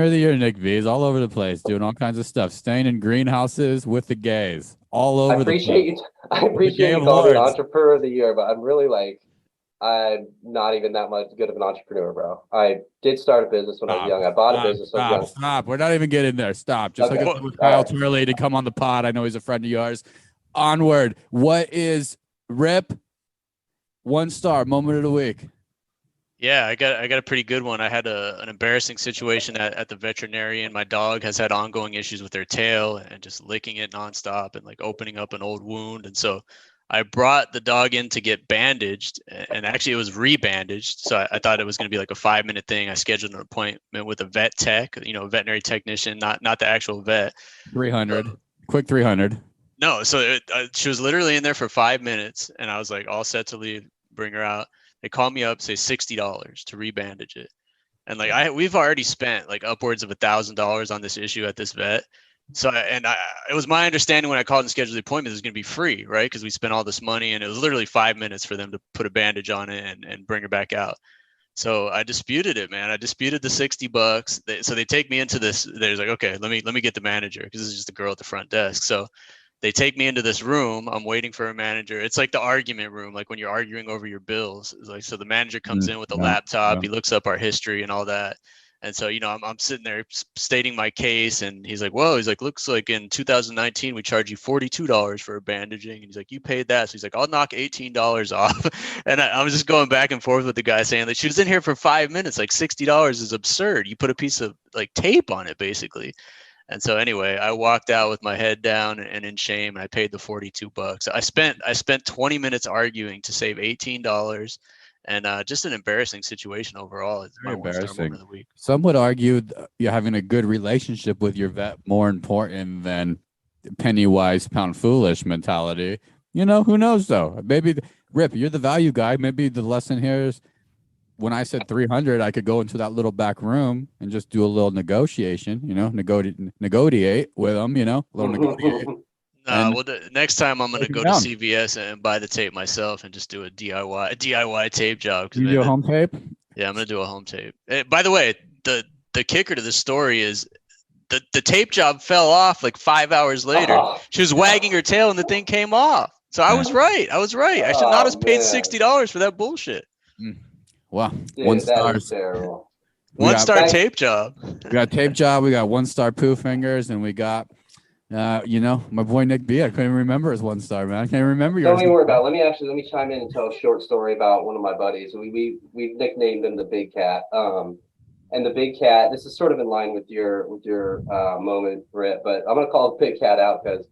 of the year, Nick V is all over the place, doing all kinds of stuff, staying in greenhouses with the gays, all over the place. I appreciate you calling me entrepreneur of the year, but I'm really I'm not even that much good of an entrepreneur, bro. I did start a business when I was young. I bought a business when I was young. Stop. We're not even getting there. Stop. Just look at Kyle Twirly to come on the pod. I know he's a friend of yours. Onward. What is Rip 1-star moment of the week? Yeah, I got a pretty good one. I had an embarrassing situation at the veterinarian. My dog has had ongoing issues with their tail and just licking it nonstop and like opening up an old wound. And so I brought the dog in to get bandaged, and actually it was rebandaged. So I thought it was going to be like a 5-minute thing. I scheduled an appointment with a vet tech, a veterinary technician, not the actual vet. 300, quick 300. No, so she was literally in there for 5 minutes, and I was like all set to leave, bring her out. They call me up, say $60 to rebandage it. And we've already spent like upwards of $1,000 on this issue at this vet. So, it was my understanding when I called and scheduled the appointment, it was going to be free, right? Because we spent all this money, and it was literally 5 minutes for them to put a bandage on it and bring her back out. So I disputed it, man. I disputed the $60. So they take me into this. They're like, okay, let me get the manager, because this is just a girl at the front desk. So they take me into this room. I'm waiting for a manager. It's like the argument room, like when you're arguing over your bills. It's like, so the manager comes in with a laptop. He looks up our history and all that. And so, I'm sitting there stating my case, and he's like, whoa, he's like, looks like in 2019, we charge you $42 for bandaging. And he's like, you paid that. So he's like, I'll knock $18 off. And I was just going back and forth with the guy saying that she was in here for 5 minutes. Like $60 is absurd. You put a piece of like tape on it, basically. And so anyway, I walked out with my head down and in shame, and I paid the $42. I spent 20 minutes arguing to save $18. And just an embarrassing situation overall. It's my one-star moment of the week. Some would argue you're having a good relationship with your vet more important than penny wise, pound foolish mentality. Who knows though? Maybe Rip, you're the value guy. Maybe the lesson here is when I said 300, I could go into that little back room and just do a little negotiation. Negotiate with them. A little negotiate. Next time I'm gonna go to CVS and buy the tape myself and just do a DIY tape job. You do a home tape? Yeah, I'm gonna do a home tape. By the way, the kicker to this story is the tape job fell off like 5 hours later. She was wagging her tail and the thing came off. So I was right. I should not have paid $60 for that bullshit. Wow, dude, 1 star. That is terrible. 1-star tape job. We got tape job. We got 1-star poo fingers, and we got. My boy Nick B. I couldn't remember his 1-star, man. I can't remember yours. Don't even worry about it. Let me chime in and tell a short story about one of my buddies. We've nicknamed him the Big Cat. And the Big Cat, this is sort of in line with your moment, Britt, but I'm gonna call the Big Cat out because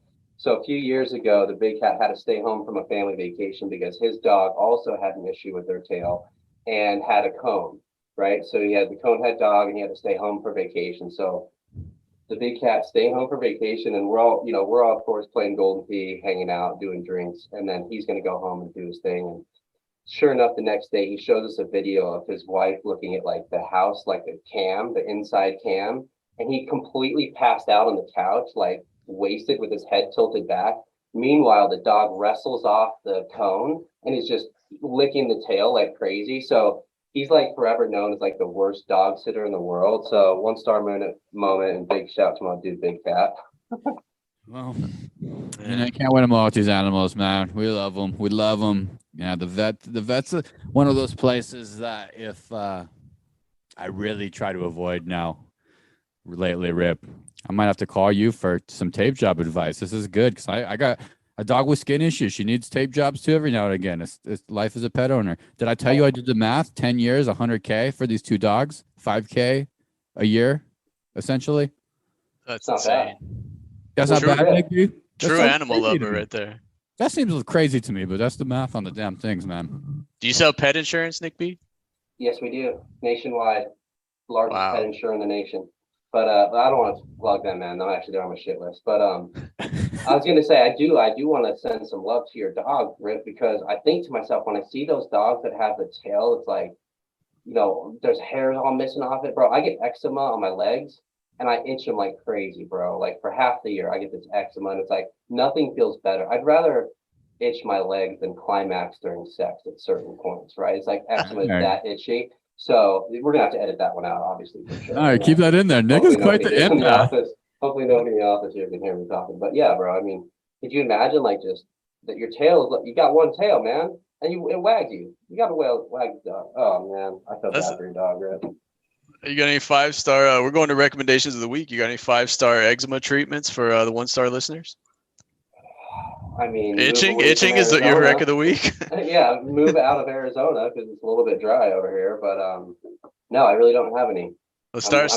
a few years ago, the Big Cat had to stay home from a family vacation because his dog also had an issue with their tail and had a cone, right? So he had the cone head dog and he had to stay home for vacation. So the Big Cat staying home for vacation, and we're all of course playing Golden Tee, hanging out, doing drinks, and then he's gonna go home and do his thing. And sure enough, the next day he shows us a video of his wife looking at like the house, like the inside cam, and he completely passed out on the couch, like wasted with his head tilted back. Meanwhile, the dog wrestles off the cone and is just licking the tail like crazy. So he's like forever known as like the worst dog sitter in the world. So 1-star moment and big shout to my dude, Big Cat. Well, you can't win them all with these animals, man. We love them. We love them. Yeah, the vet's one of those places that if I really try to avoid now lately, Rip, I might have to call you for some tape job advice. This is good because I got a dog with skin issues. She needs tape jobs too every now and again. It's life as a pet owner. Did I tell you I did the math? 10 years, $100K for these 2 dogs, $5K a year, essentially. That's insane. That's not bad, Nick B. True animal lover right there. That seems crazy to me, but that's the math on the damn things, man. Do you sell pet insurance, Nick B? Yes, we do. Nationwide. Largest pet insurer in the nation. But I don't want to plug them, man. I'm actually, they're on my shit list. But I was going to say, I do want to send some love to your dog, Rip, because I think to myself, when I see those dogs that have the tail, it's like, there's hairs all missing off it, bro. I get eczema on my legs and I itch them like crazy, bro. Like for half the year, I get this eczema and it's like nothing feels better. I'd rather itch my legs than climax during sex at certain points, right? It's like eczema is that itchy. So we're gonna have to edit that one out, obviously, for sure. All right, keep that in there. Nick is quite the impact. Hopefully nobody in the office here can hear me talking. But yeah, bro, I mean, could you imagine like just that your tail is, you got one tail, man, and it wagged you. You got a wagged dog. Oh man, I felt bad for your dog, Rip. You got any 5-star? We're going to recommendations of the week. You got any 5-star eczema treatments for the 1-star listeners? I mean, itching is your rec of the week. Yeah, move out of Arizona because it's a little bit dry over here. But no, I really don't have any. Well, start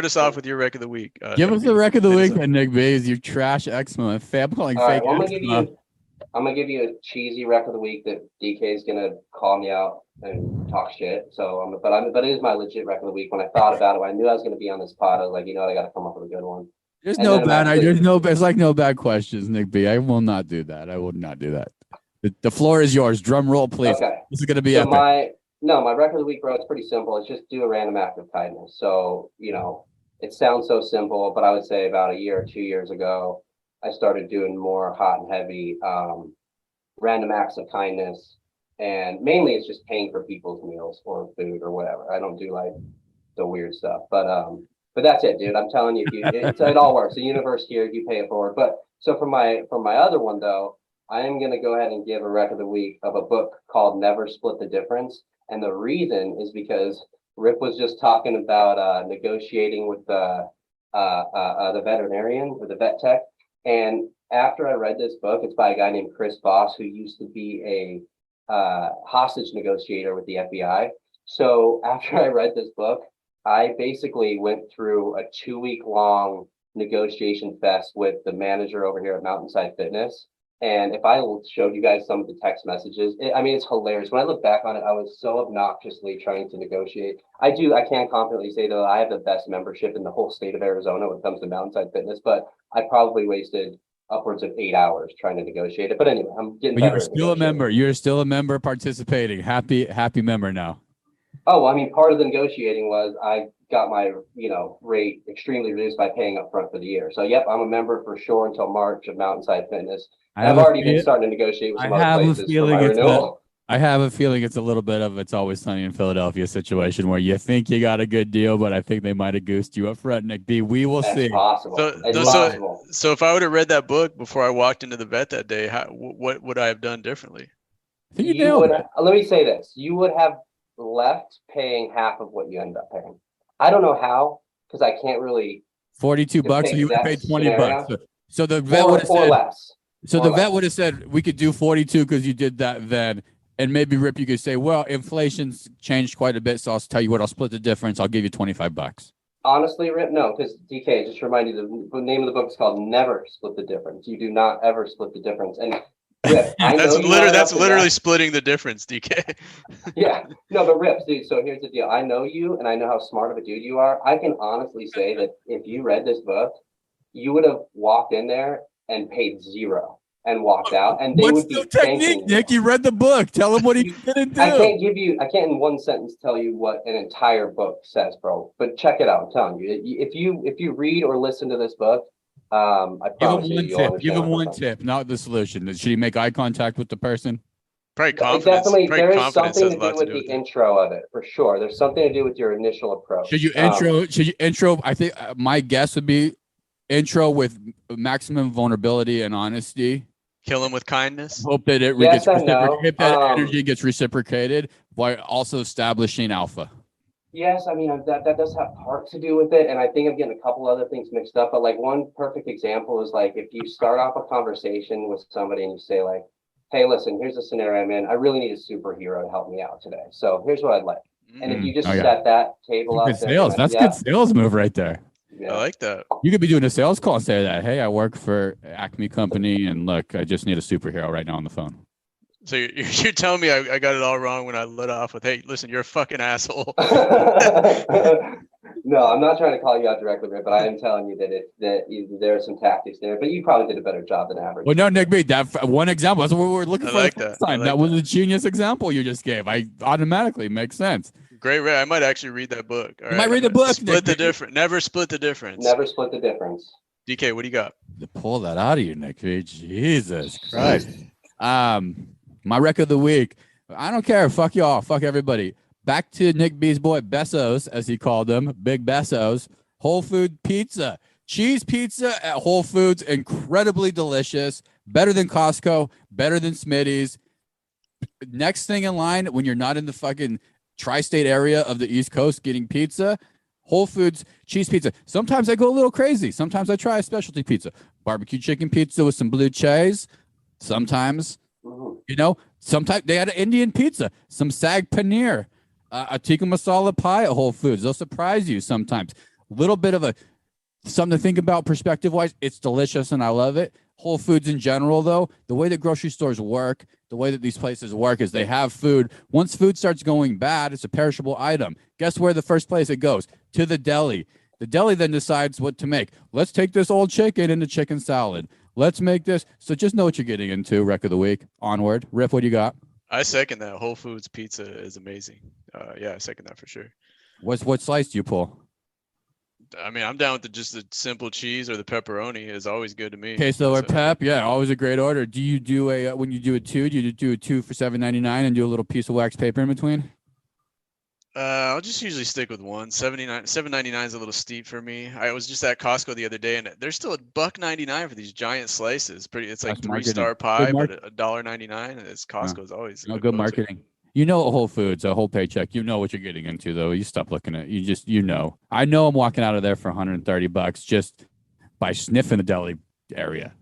us off with your rec of the week. Give us the rec of the week, Nick B. Is your trash eczema? I'm calling fake eczema. I'm gonna give you a cheesy rec of the week that DK is gonna call me out and talk shit. So, but it is my legit rec of the week. When I thought about it, when I knew I was gonna be on this pod, I was like, I got to come up with a good one. It's like no bad questions, Nick B. I will not do that. I will not do that. The floor is yours. Drum roll, please. Okay. This is gonna be epic. My record of the week, bro, it's pretty simple. It's just do a random act of kindness. So, it sounds so simple, but I would say about a year or 2 years ago, I started doing more hot and heavy random acts of kindness. And mainly it's just paying for people's meals or food or whatever. I don't do like the weird stuff, but that's it, dude. I'm telling you, it all works. The universe here, you pay it forward. But so for my other one though, I am going to go ahead and give a rec of the week of a book called Never Split the Difference. And the reason is because Rip was just talking about negotiating with the veterinarian or the vet tech. And after I read this book, it's by a guy named Chris Voss, who used to be a hostage negotiator with the FBI. So after I read this book, I basically went through a 2-week long negotiation fest with the manager over here at Mountainside Fitness. And if I showed you guys some of the text messages, it's hilarious. When I look back on it, I was so obnoxiously trying to negotiate. I can confidently say though, I have the best membership in the whole state of Arizona when it comes to Mountainside Fitness, but I probably wasted upwards of 8 hours trying to negotiate it. But anyway, I'm getting better. You're still a member. You're still a member participating. Happy member now. Oh, well, part of the negotiating was I got my, rate extremely reduced by paying up front for the year. So, yep, I'm a member for sure until March of Mountainside Fitness. I've already been starting to negotiate with some other places for my renewal. I have a feeling it's a little bit of It's Always Sunny in Philadelphia situation where you think you got a good deal, but I think they might have goosed you up front, Nick B. We will see. Possible. So if I would have read that book before I walked into the vet that day, what would I have done differently? I think you nailed it. Let me say this. You would have left paying half of what you end up paying. I don't know how, because I can't really. $42, so you would have paid $20. So the vet would have said less. So the vet would have said we could do 42 because you did that then. And maybe Rip, you could say, well, inflation's changed quite a bit, so I'll tell you what, I'll split the difference. I'll give you $25. Honestly, Rip, no, because DK, just to remind you, the name of the book is called Never Split the Difference. You do not ever split the difference. And Rip, that's literally splitting the difference, DK. Yeah, no, but Rip, dude, so here's the deal. I know you, and I know how smart of a dude you are. I can honestly say that if you read this book, you would have walked in there and paid $0 and walked out, and they would be technique, Nick. You read the book. Tell him what he didn't do. I can't in one sentence tell you what an entire book says, bro. But check it out. I'm telling you, if you read or listen to this book, I promise you. Give him one tip, not the solution. Should he make eye contact with the person? Probably confidence. Definitely, there is something to do with the intro of it, for sure. There's something to do with your initial approach. Should you intro? I think my guess would be intro with maximum vulnerability and honesty. Kill him with kindness. Hope that energy gets reciprocated while also establishing alpha. Yes, that does have part to do with it, and I think I'm getting a couple other things mixed up. But like one perfect example is like if you start off a conversation with somebody and you say like, "Hey, listen, here's the scenario I'm in. I really need a superhero to help me out today. So here's what I'd like." And if you just set that table up, that's good sales move right there. Yeah. I like that. You could be doing a sales call and say that, hey, I work for Acme Company, and look, I just need a superhero right now on the phone. So you're telling me I got it all wrong when I let off with, hey, listen, you're a fucking asshole. No, I'm not trying to call you out directly, but I am telling you that there are some tactics there, but you probably did a better job than average. Well, no, Nick, that one example. That's what we were looking for. Like that. That was a genius example you just gave. I automatically makes sense. Great. I might actually read that book. All right. Might read the book. Split the difference. Never split the difference. Never split the difference. DK, what do you got? To pull that out of you, Nick. Jesus Christ. My record of the week. I don't care. Fuck y'all. Fuck everybody. Back to Nick B's boy Bezos, as he called him, Big Bezos. Whole Food Pizza. Cheese pizza at Whole Foods. Incredibly delicious. Better than Costco. Better than Smitty's. Next thing in line when you're not in the fucking tri-state area of the East Coast getting pizza, Whole Foods cheese pizza. Sometimes I go a little crazy. Sometimes I try a specialty pizza. Barbecue chicken pizza with some blue cheese. Sometimes, sometimes they had an Indian pizza, some sag paneer, a tikka masala pie at Whole Foods. They'll surprise you sometimes. A little bit of something to think about perspective-wise. It's delicious and I love it. Whole Foods in general, though, the way that grocery stores work, the way that these places work is they have food. Once food starts going bad, it's a perishable item. Guess where the first place it goes? To the deli. The deli then decides what to make. Let's take this old chicken into chicken salad. Let's make this. So just know what you're getting into. Wreck of the week. Onward. Riff, what do you got? I second that. Whole Foods pizza is amazing. Yeah, I second that for sure. What slice do you pull? I'm down with just the simple cheese or the pepperoni is always good to me. Queso or pep, yeah, always a great order. Do you do when you do a two? Do you do a two for $7.99 and do a little piece of wax paper in between? I'll just usually stick with one. $7.99 is a little steep for me. I was just at Costco the other day, and they're still $1.99 for these giant slices. It's like 3-star pie, but $1.99. It's Costco's always good marketing. You know, Whole Foods, a whole paycheck. You know what you're getting into, though. You stop looking at you. Just I know I'm walking out of there for $130 just by sniffing the deli area.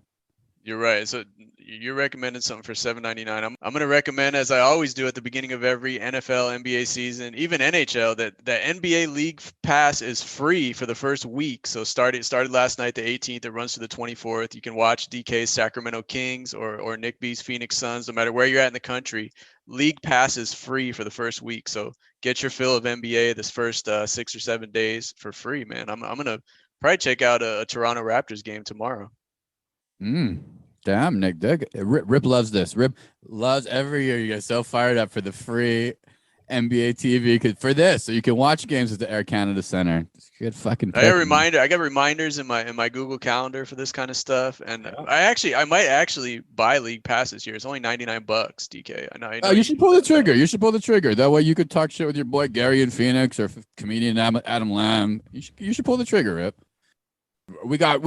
You're right. So you're recommending something for $7.99. I'm going to recommend, as I always do at the beginning of every NFL, NBA season, even NHL, that NBA League Pass is free for the first week. So it started last night, the 18th. It runs to the 24th. You can watch DK's Sacramento Kings or Nick B's Phoenix Suns, no matter where you're at in the country. League Pass is free for the first week. So get your fill of NBA this first 6 or 7 days for free, man. I'm going to probably check out a Toronto Raptors game tomorrow. Damn, Nick. Rip loves this. Rip loves every year. You get so fired up for the free NBA TV for this, so you can watch games at the Air Canada Center. It's good fucking. I got reminders in my Google Calendar for this kind of stuff, and I might actually buy league passes here. It's only $99, DK. I know you should pull the trigger. You should pull the trigger. That way you could talk shit with your boy Gary in Phoenix or comedian Adam Lamb. You should pull the trigger, Rip. We got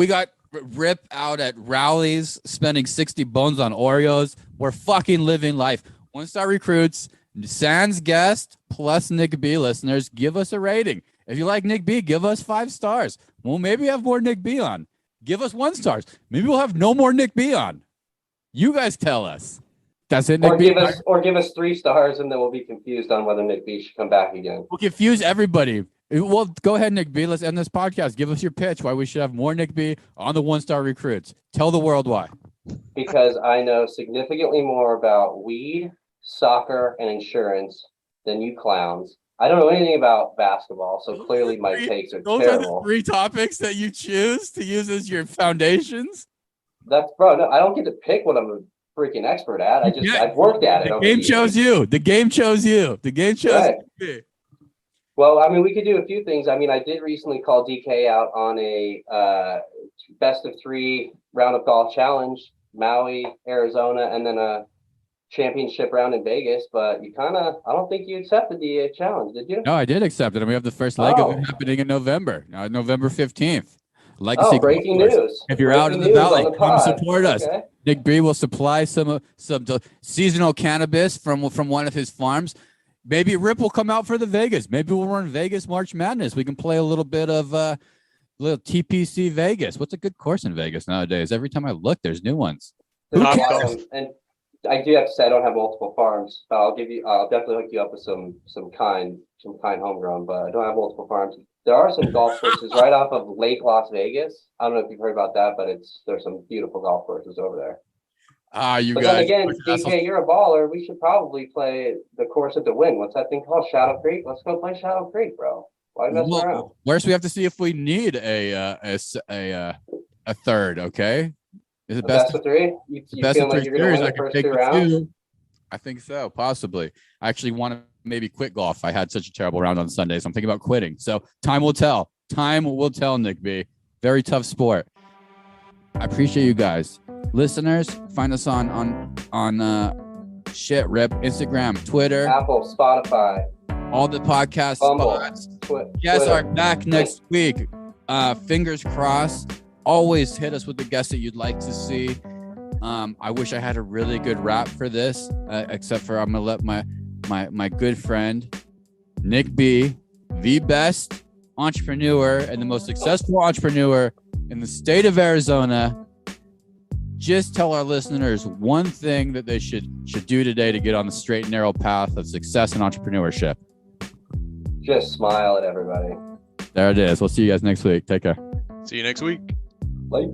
Rip out at rallies, spending 60 bones on Oreos. We're fucking living life. 1-star recruits, sans guest, plus Nick B listeners, give us a rating. If you like Nick B, give us 5 stars. Well, maybe have more Nick B on. Give us 1 star. Maybe we'll have no more Nick B on. You guys tell us. That's it, Nick B. Give us 3 stars, and then we'll be confused on whether Nick B should come back again. We'll confuse everybody. Well, go ahead, Nick B. Let's end this podcast. Give us your pitch why we should have more Nick B on the 1-star recruits. Tell the world why. Because I know significantly more about weed, soccer, and insurance than you clowns. I don't know anything about basketball, so clearly my takes are terrible. Those are the 3 topics that you choose to use as your foundations? No, I don't get to pick what I'm a freaking expert at. I've worked at it. The game chose you. The game chose you. The game chose you. Well, I mean, we could do a few things. I mean, I did recently call DK out on a best of 3 round of golf challenge, Maui, Arizona, and then a championship round in Vegas. But I don't think you accepted the challenge, did you? No, I did accept it. And we have the first leg of it happening in November, November 15th. Legacy breaking news. If you're out in the valley, come support us. Okay. Nick B will supply some seasonal cannabis from one of his farms. Maybe Rip will come out for the Vegas. Maybe we'll run Vegas March Madness. We can play a little bit of little TPC Vegas. What's a good course in Vegas nowadays? Every time I look, there's new ones. And I do have to say I don't have multiple farms, but I'll definitely hook you up with some kind homegrown, but I don't have multiple farms. There are some golf courses right off of Lake Las Vegas. I don't know if you've heard about that, but there's some beautiful golf courses over there. You but guys. Then again, DK, you're a baller. We should probably play the course at the Wynn. What's that thing called? Shadow Creek? Let's go play Shadow Creek, bro. Why mess around? First, we have to see if we need a third. Okay, is it best of 3? You best feel of like 3 you're going to win the first 2 rounds? I think so, possibly. I actually want to maybe quit golf. I had such a terrible round on Sunday, so I'm thinking about quitting. So time will tell. Time will tell, Nick B. Very tough sport. I appreciate you guys. Listeners, find us on Rip, Instagram, Twitter, Apple, Spotify, all the podcast spots. Yes, are back next week. Fingers crossed. Always hit us with the guests that you'd like to see. I wish I had a really good rap for this, except for I'm gonna let my good friend Nick B, the best entrepreneur and the most successful entrepreneur in the state of Arizona, just tell our listeners one thing that they should do today to get on the straight and narrow path of success and entrepreneurship. Just smile at everybody. There it is. We'll see you guys next week. Take care. See you next week. Bye.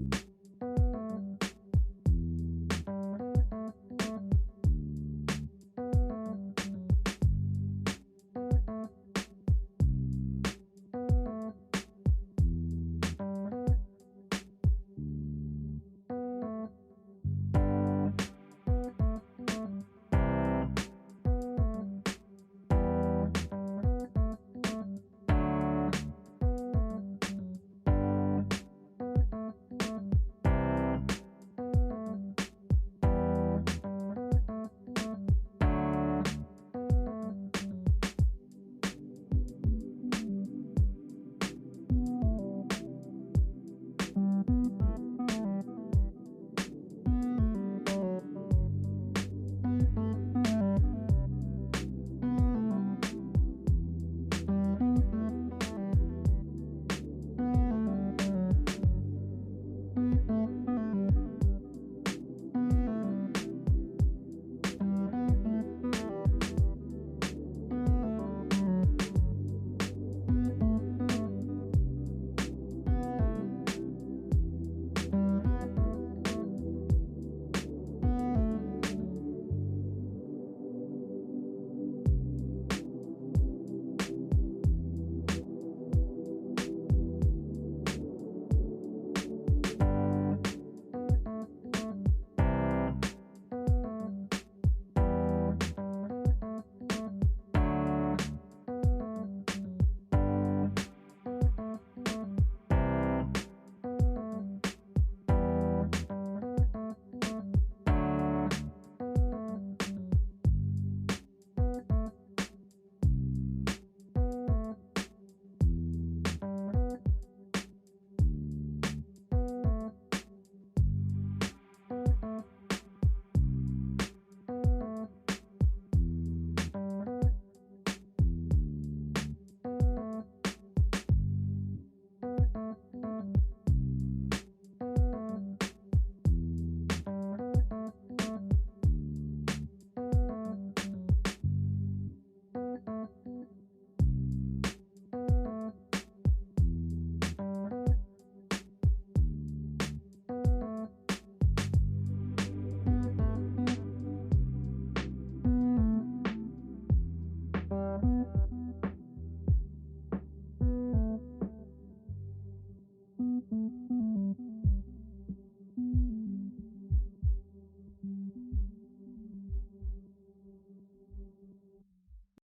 you.